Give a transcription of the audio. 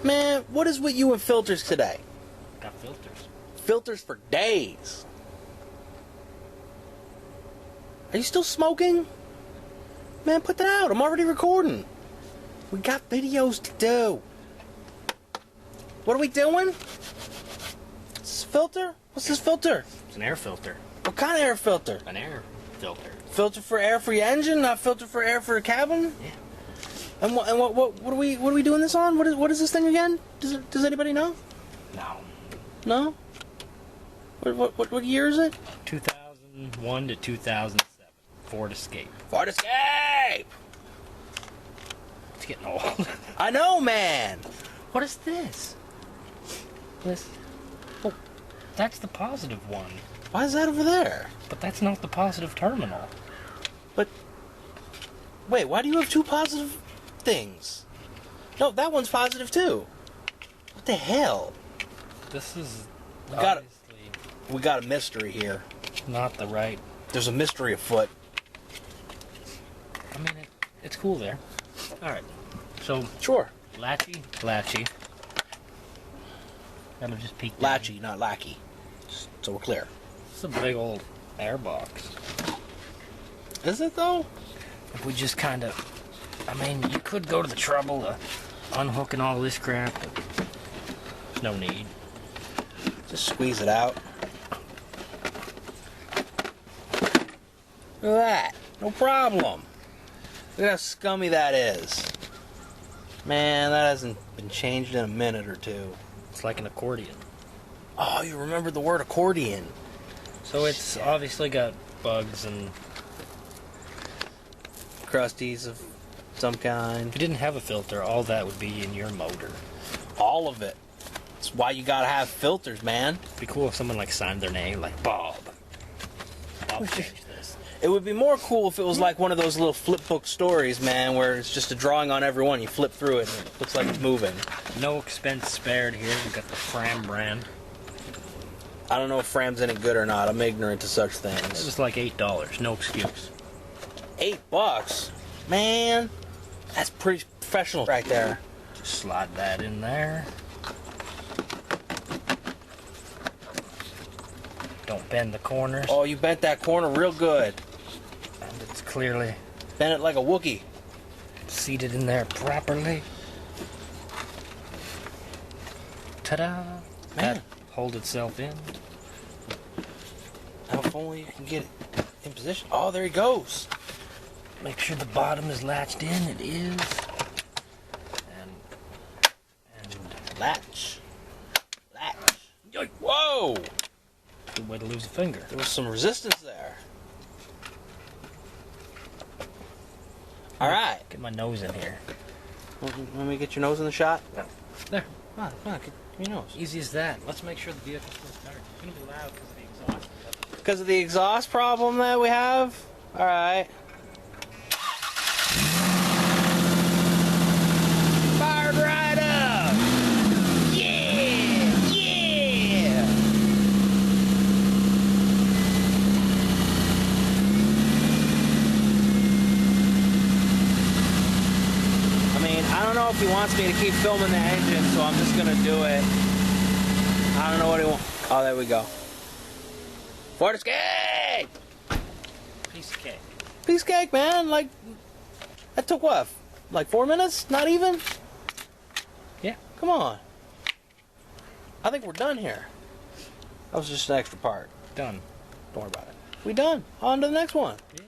Man, what is with you and filters today? Got filters. Filters for days. Are you still smoking? Man, put that out. I'm already recording. We got videos to do. What are we doing? This filter? What's this filter? It's an air filter. What kind of air filter? An air filter. Filter for air for your engine, not filter for air for your cabin? Yeah. And what are we doing this on? What is this thing again? Does anybody know? No. No? What year is it? 2001 to 2007. Ford Escape. Ford Escape! It's getting old. I know, man! What is this? This. Oh, that's the positive one. Why is that over there? But that's not the positive terminal. But wait, why do you have two positive things? No, that one's positive too. What the hell? This is got obviously We got a mystery here. not the right. There's a mystery afoot. I mean, it's cool there. All right. So Sure. latchy. That'll just peek. Latchy, not lackey. So we're clear. It's a big old air box. Is it though? If we just kind of, I mean, you could go to the trouble of unhooking all this crap, but no need. Just squeeze it out. Look at that. No problem. Look at how scummy that is. Man, that hasn't been changed in a minute or two. It's like an accordion. Oh, you remembered the word accordion. So it's obviously got bugs, and Crusties of some if kind. you didn't have a filter, all that would be in your motor. All of it. That's why you gotta have filters, man. It'd be cool if someone like signed their name, like Bob. Bob changed this. It would be more cool if it was like one of those little flip book stories, man, where it's just a drawing on every one. You flip through it and it looks like it's moving. No expense spared here. We've got the Fram brand. I don't know if Fram's any good or not. I'm ignorant to such It things. was like $8. No excuse. $8? Man, that's pretty professional right there. Just slide that in there. Don't bend the corners. Oh, you bent that corner real good. And it's clearly Bent it like a Wookiee. seated in there properly. Ta-da! Man. That hold itself in. Now, if only you can get it in position. Oh, there he goes. Make sure the bottom is latched in. It is. And Latch. yoink. Whoa! Good way to lose a finger. There was some resistance there. All right. Get my nose in here. Let me get your nose in the shot. There. Come on, get your nose. Easy as that. Let's make sure the vehicle's still started. It's gonna be loud because of the exhaust. Because of the exhaust problem that we have? All right. Fired right up! Yeah! Yeah! I mean, I don't know if he wants me to keep filming the engine, so I'm just gonna do it. I don't know what he wants. Oh, there we go. Ford Escape! Piece of cake. Piece of cake, man. Like, that took what? Like 4 minutes? Not even? Yeah. Come on. I think we're done here. That was just an extra part. Done. Don't worry about it. We done. On to the next one. Yeah.